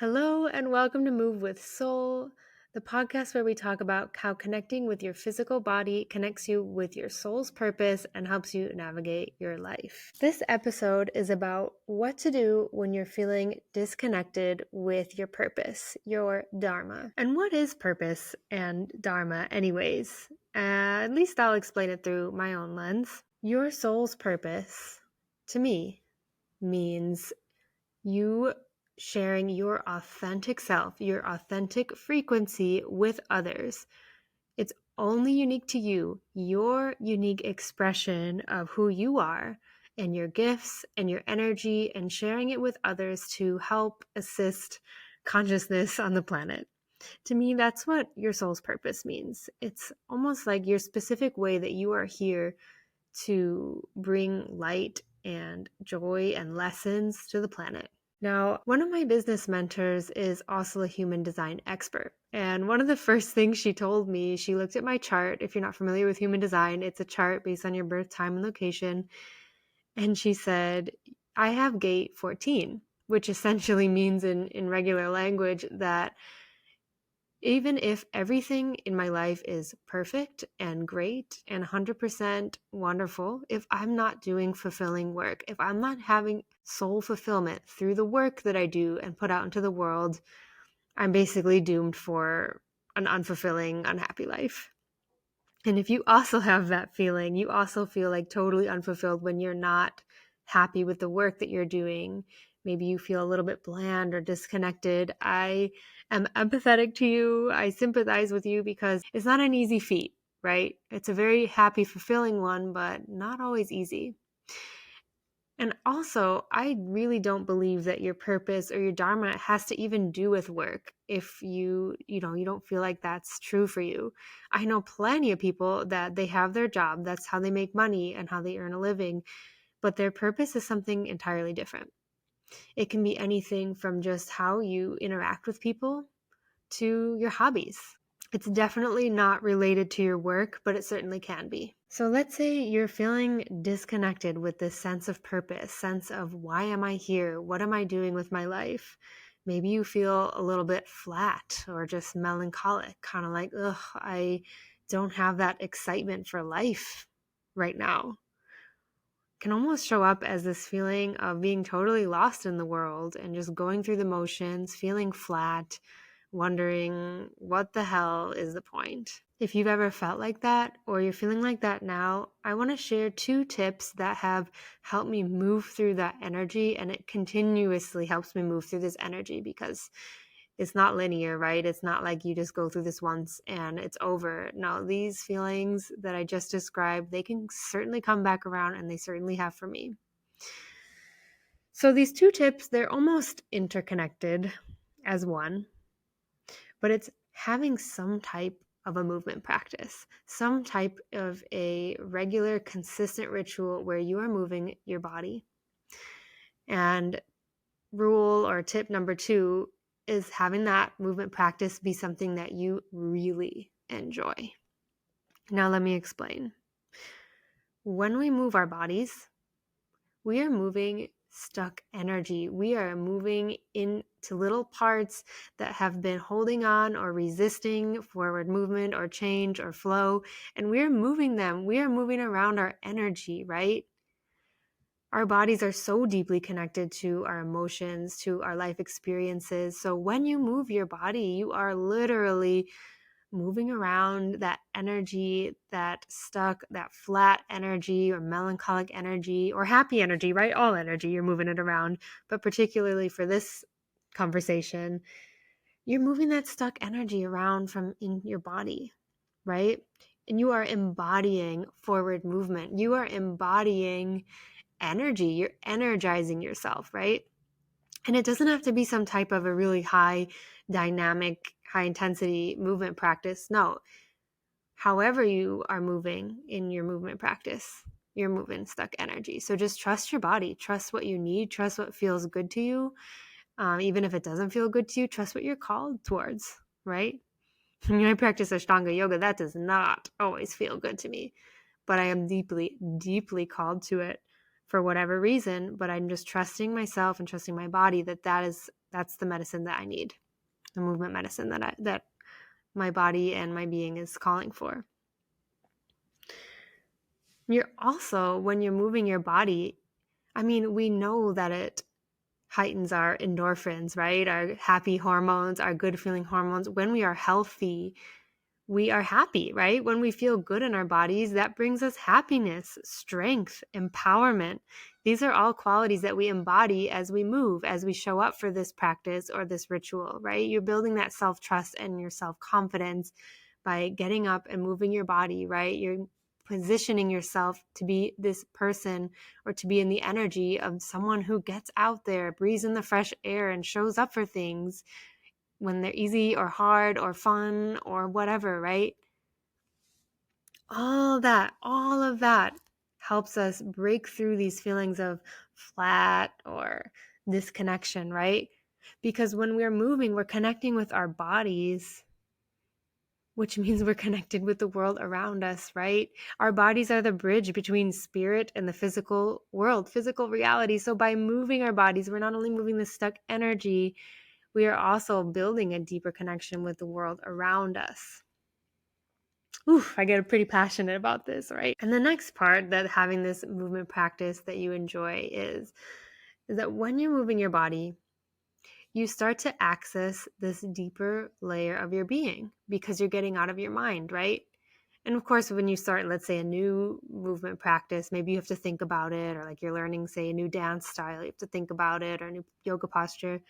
Hello, and welcome to Move with Soul, the podcast where we talk about how connecting with your physical body connects you with your soul's purpose and helps you navigate your life. This episode is about what to do when you're feeling disconnected with your purpose, your dharma. And what is purpose and dharma, anyways? At least I'll explain it through my own lens. Your soul's purpose, to me, means you sharing your authentic self, your authentic frequency with others. It's only unique to you, your unique expression of who you are and your gifts and your energy, and sharing it with others to help assist consciousness on the planet. To me, that's what your soul's purpose means. It's almost like your specific way that you are here to bring light and joy and lessons to the planet. Now, one of my business mentors is also a human design expert. And one of the first things she told me, she looked at my chart. If you're not familiar with human design, it's a chart based on your birth time and location. And she said, I have gate 14, which essentially means in regular language that even if everything in my life is perfect and great and 100% wonderful, if I'm not doing fulfilling work, if I'm not having soul fulfillment through the work that I do and put out into the world, I'm basically doomed for an unfulfilling, unhappy life. And if you also have that feeling, you also feel like totally unfulfilled when you're not happy with the work that you're doing. Maybe you feel a little bit bland or disconnected. I am empathetic to you. I sympathize with you because it's not an easy feat, right? It's a very happy, fulfilling one, but not always easy. And also, I really don't believe that your purpose or your dharma has to even do with work if you don't feel like that's true for you. I know plenty of people that they have their job, that's how they make money and how they earn a living, but their purpose is something entirely different. It can be anything from just how you interact with people to your hobbies. It's definitely not related to your work, but it certainly can be. So let's say you're feeling disconnected with this sense of purpose, sense of why am I here? What am I doing with my life? Maybe you feel a little bit flat or just melancholic, kind of like, ugh, I don't have that excitement for life right now. Can almost show up as this feeling of being totally lost in the world and just going through the motions, feeling flat, wondering what the hell is the point. If you've ever felt like that or you're feeling like that now, I want to share 2 tips that have helped me move through that energy, and it continuously helps me move through this energy because it's not linear, right? It's not like you just go through this once and it's over. No, these feelings that I just described, they can certainly come back around, and they certainly have for me. So these 2 tips, they're almost interconnected as one, but it's having some type of a movement practice, some type of a regular, consistent ritual where you are moving your body. And rule or tip number 2 is having that movement practice be something that you really enjoy. Now, let me explain. When we move our bodies, we are moving stuck energy. We are moving into little parts that have been holding on or resisting forward movement or change or flow, and we are moving them. We are moving around our energy, right? Our bodies are so deeply connected to our emotions, to our life experiences. So when you move your body, you are literally moving around that energy, that stuck, that flat energy or melancholic energy or happy energy, right? All energy, you're moving it around. But particularly for this conversation, you're moving that stuck energy around from in your body, right? And you are embodying forward movement. You are embodying energy. You're energizing yourself, right? And it doesn't have to be some type of a really high dynamic, high intensity movement practice. No, however you are moving in your movement practice, you're moving stuck energy. So just trust your body, trust what you need, trust what feels good to you. Even if it doesn't feel good to you, trust what you're called towards, right? When I practice Ashtanga yoga, that does not always feel good to me, but I am deeply, deeply called to it for whatever reason. But I'm just trusting myself and trusting my body that is That's the medicine that I need, the movement medicine that my body and my being is calling for. You're also, when you're moving your body, we know that it heightens our endorphins, right? Our happy hormones, our good feeling hormones. When we are healthy, we are happy, right? When we feel good in our bodies, that brings us happiness, strength, empowerment. These are all qualities that we embody as we move, as we show up for this practice or this ritual, right? You're building that self-trust and your self-confidence by getting up and moving your body, right? You're positioning yourself to be this person or to be in the energy of someone who gets out there, breathes in the fresh air, and shows up for things when they're easy or hard or fun or whatever, right? All of that helps us break through these feelings of flat or disconnection, right? Because when we're moving, we're connecting with our bodies, which means we're connected with the world around us, right? Our bodies are the bridge between spirit and the physical world, physical reality. So by moving our bodies, we're not only moving the stuck energy, we are also building a deeper connection with the world around us. Oof, I get pretty passionate about this, right? And the next part that having this movement practice that you enjoy is that when you're moving your body, you start to access this deeper layer of your being because you're getting out of your mind, right? And of course, when you start, let's say, a new movement practice, maybe you have to think about it, or like you're learning, say, a new dance style, you have to think about it, or a new yoga posture.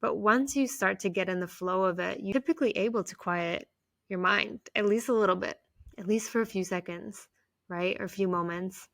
But once you start to get in the flow of it, you're typically able to quiet your mind, at least a little bit, at least for a few seconds, right? Or a few moments.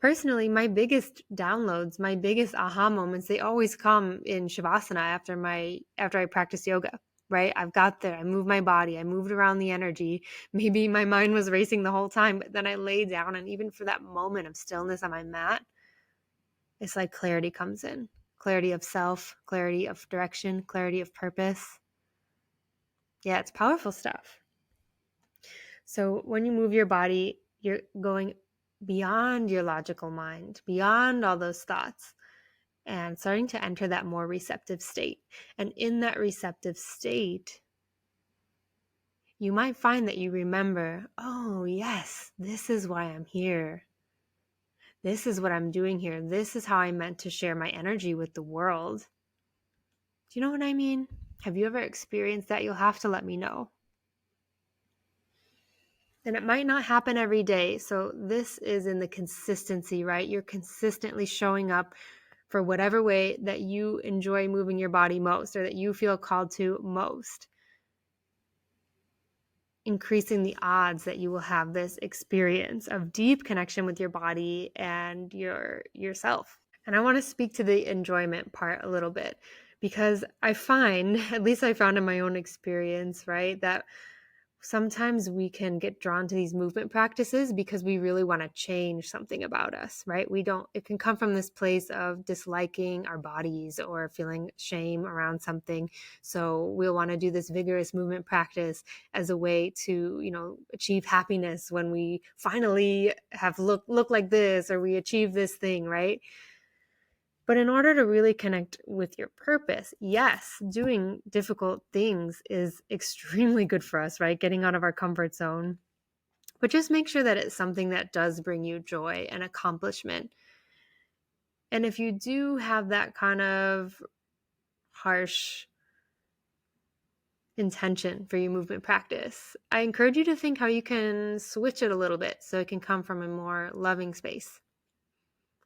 Personally, my biggest downloads, my biggest aha moments, they always come in Shavasana after I practice yoga, right? I've got there, I moved my body, I moved around the energy. Maybe my mind was racing the whole time, but then I lay down, and even for that moment of stillness on my mat, it's like clarity comes in. Clarity of self, clarity of direction, clarity of purpose. Yeah, it's powerful stuff. So when you move your body, you're going beyond your logical mind, beyond all those thoughts, and starting to enter that more receptive state. And in that receptive state, you might find that you remember, oh, yes, this is why I'm here. This is what I'm doing here. This is how I meant to share my energy with the world. Do you know what I mean? Have you ever experienced that? You'll have to let me know. And it might not happen every day. So this is in the consistency, right? You're consistently showing up for whatever way that you enjoy moving your body most, or that you feel called to most, increasing the odds that you will have this experience of deep connection with your body and yourself. And I want to speak to the enjoyment part a little bit, because I find, at least I found in my own experience, right, that sometimes we can get drawn to these movement practices because we really want to change something about us, right? It can come from this place of disliking our bodies or feeling shame around something. So we'll want to do this vigorous movement practice as a way to, achieve happiness when we finally have look like this, or we achieve this thing, right? But in order to really connect with your purpose, yes, doing difficult things is extremely good for us, right? Getting out of our comfort zone. But just make sure that it's something that does bring you joy and accomplishment. And if you do have that kind of harsh intention for your movement practice, I encourage you to think how you can switch it a little bit so it can come from a more loving space,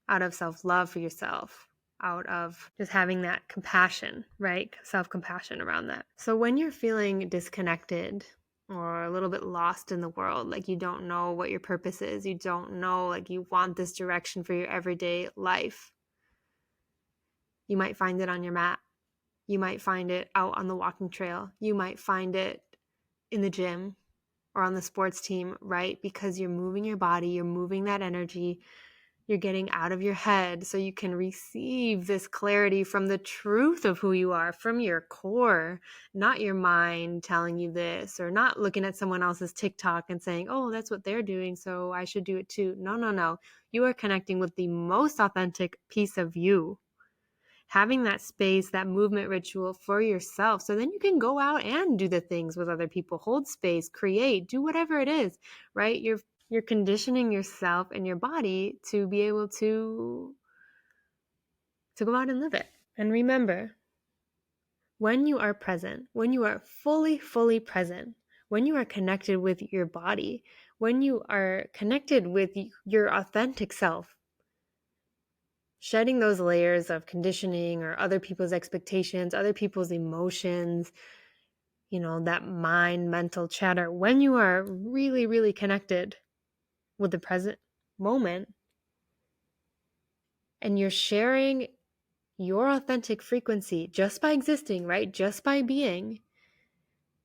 out of self-love for yourself, out of just having that compassion, right? Self-compassion around that. So when you're feeling disconnected or a little bit lost in the world, like you don't know what your purpose is, you don't know, like you want this direction for your everyday life, you might find it on your mat. You might find it out on the walking trail. You might find it in the gym or on the sports team, right? Because you're moving your body, you're moving that energy, you're getting out of your head so you can receive this clarity from the truth of who you are, from your core, not your mind telling you this, or not looking at someone else's TikTok and saying, oh, that's what they're doing, so I should do it too. No. You are connecting with the most authentic piece of you. having that space, that movement ritual for yourself. So then you can go out and do the things with other people, hold space, create, do whatever it is, right? You're conditioning yourself and your body to be able to go out and live it. And remember, when you are present, when you are fully present, when you are connected with your body, when you are connected with your authentic self, shedding those layers of conditioning or other people's expectations, other people's emotions, that mental chatter, when you are really connected with the present moment and you're sharing your authentic frequency just by existing, right? Just by being,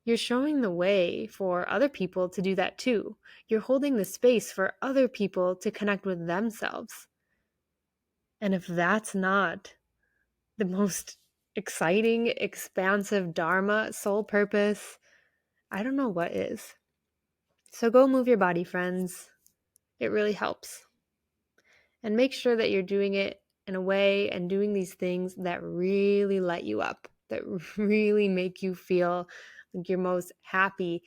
you're showing the way for other people to do that too. You're holding the space for other people to connect with themselves. And if that's not the most exciting, expansive dharma, soul purpose, I don't know what is. So go move your body, friends. It really helps. And make sure that you're doing it in a way and doing these things that really light you up, that really make you feel like your most happy,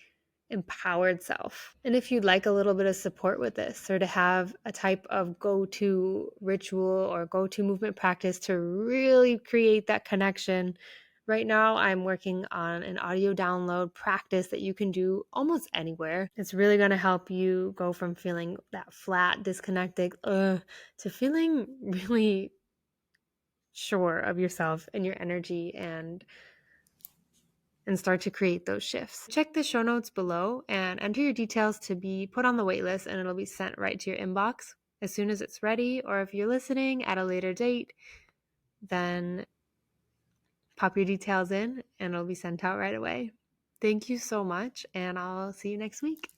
empowered self. And if you'd like a little bit of support with this, or to have a type of go-to ritual or go-to movement practice to really create that connection, right now I'm working on an audio download practice that you can do almost anywhere. It's really going to help you go from feeling that flat, disconnected, to feeling really sure of yourself and your energy and start to create those shifts. Check the show notes below and enter your details to be put on the waitlist, and it'll be sent right to your inbox as soon as it's ready. Or if you're listening at a later date, then pop your details in and it'll be sent out right away. Thank you so much, and I'll see you next week.